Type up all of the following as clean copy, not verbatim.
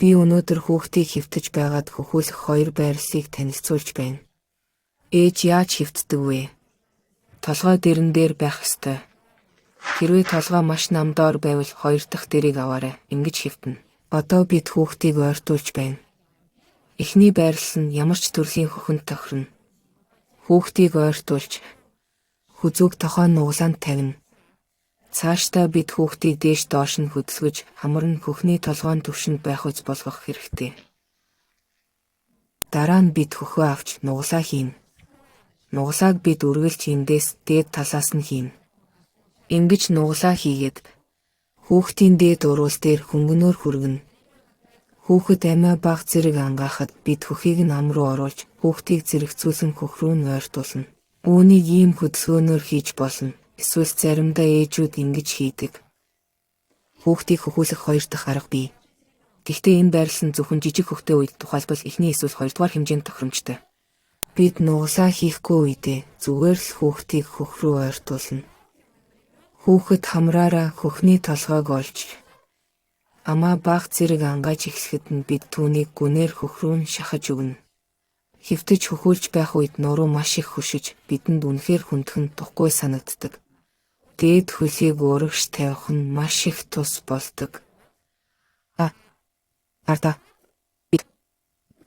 Би өнөөдөр хүүхдийг хэвтэж байгаад хөхүүлэх хоёр байрлалыг танилцуулж байна. Ээж яаж хэвтдэг вэ? Толгой дэрэн дээр байх ёстой. Хэрвээ толгой маш намдоор байвал хоёр дахь дэрийг аваарай. Ингэж хэвтэнэ. Одоо бид хүүхдийг ойртуулж байна. Эхний байрлал нь ямар ч төрлийн хөхөнд тохирно. Хүүхдийг ойртуулж хүзүүг тохойн нугалаанд тавина. Цаашдаа бид хүүхдийг дээш доош нь хөдөлгөж хамар нь хөхний толгойн түвшинд байх үс болгох хэрэгтэй. Дараа нь бид хөхөө авч нугалаа хийнэ. Нугалааг бид үргэлж эндээс дээд талаас нь хийнэ. Ингэж нугалаа хийгээд хүүхдийн дээд уруус дээр хөнгөнөөр хүргэнэ. Хүүхэд амиа бага зэрэг ангаахад бид хөхийг нь ам руу оруулж хүүхдийг зэрэгцүүлэн хөх рүү нь ойртуулна. Үүнийг ийм хөдөлгөөнөөр хийж болно. Эсвэл заримдаа ээжүүд ингэж хийдэг. Хүүхдийг хөхүүлэх хоёр дахь арга бий. Гэхдээ энэ байрлал нь зөвхөн жижиг хөхтэй үед тухайлбал эхний эсвэл хоёрдугаар хэмжээнд тохиромжтой. Бид нугалаа хийхгүй үедээ зүгээр л хүүхдийг хөх рүү ойртуулна. Хүүхэд хамраараа хөхний толгойг олж амаа бага зэрэг ангааж эхлэхэд нь бид түүнийг гүнээр хөх рүү нь шахаж өгнө. Хэвтэж хөхүүлж байх үед нуруу маш их хөшиж бидэнд үнэхээр хүндхэн тухгүй санагддаг. Дээд хөлийг урагш тавих нь маш их тус болдог.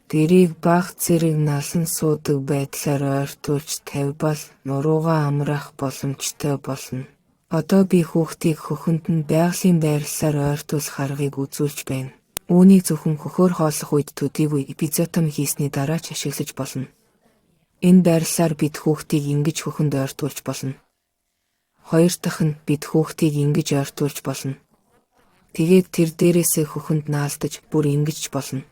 Дэрийг бага зэрэг налан суудаг байдлаар ойртуулж тавьбал нуруугаа амраах боломжтой болно. Одоо би хүүхдийг хөхөнд нь байгалийн байрлалаар ойртуулах аргыг үзүүлж байна. Үүнийг зөвхөн хөхөөр хооллох үед төдийгүй эпизотоми хийсний дараа ч ашиглаж болно. Энэ байрлалаар бид хүүхдийг ингэж хөхөнд ойртуулж болно. Хоёр дахь нь бид хүүхдийг ингэж ойртуулж болно. Тэгээд тэр дээрээсээ хөхөнд наалдаж бүр ингэж болно.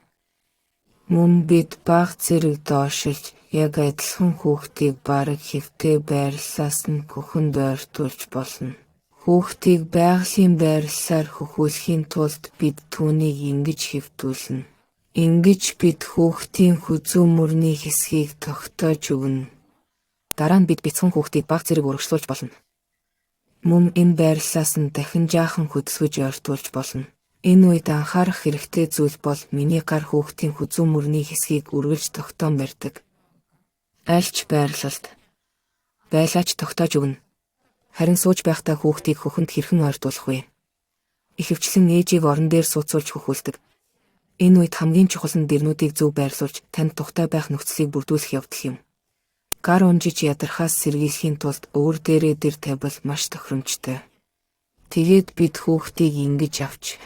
Мөн бид бага зэрэг доошилж яг адилхан хүүхдийг бараг хэвтээ байрлалаас нь хөхөнд ойртуулж болно. Хүүхдийг байгалийн байрлалаар хөхүүлэхийн тулд бид түүнийг ингэж хэвтүүлнэ. Ингэж бид хүүхдийн хүзүү мөрний хэсгийг тогтоож өгнө. Дараа нь бид бяцхан хүүхдийг бага зэрэг урагшлуулж болно. Мөн энэ байрлалаас нь дахин жаахан хөдөлгөж ойртуулж болно. Энэ үед анхаарах хэрэгтэй зүйл бол миний гар хүүхдийн хүзүү мөрний хэсгийг үргэлж тогтоон барьдаг. Аль ч байрлалд байлаач тогтоож өгнө. Харин сууж байхдаа хүүхдийг хөхөнд хэрхэн ойртуулах вэ? Ихэвчлэн ээжийг орон дээр сууцуулж хөхүүлдэг. Энэ үед хамгийн чухал нь дэрнүүдийг зөв байрлуулж танд тухтай байх нөхцөлийг бүрдүүлэх явдал юм. Гар унжиж ядархаас сэргийлэхийн тулд өөр дээрээ дэр тавьбал маш тохиромжтой. Тэгээд бид хүүхдийг ингэж авч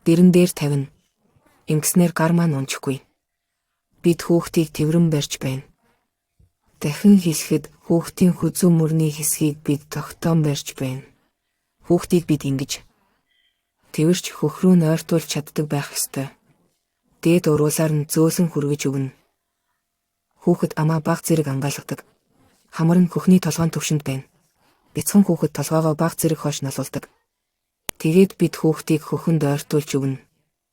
дэрэн дээр тавина. Ингэснээр гар маань унжихгүй. Бид хүүхдийг тэврэн барьж байна. Дахин хэлэхэд хүүхдийн хүзүү мөрний хэсгийг бид тогтоон барьж байна. Хүүхдийг бид ингэж тэвэрч хөх рүү нь ойртуулж чаддаг байх ёстой. Дээд уруулаар нь зөөлөн хүргэж өгнө. Хүүхэд амаа бага зэрэг ангаалгадаг. Хамар нь хөхний толгойн түвшинд байна. Бяцхан хүүхэд толгойгоо бага зэрэг хойш налуулдаг. Тэгээд бид хүүхдийг хөхөнд ойртуулж өгнө.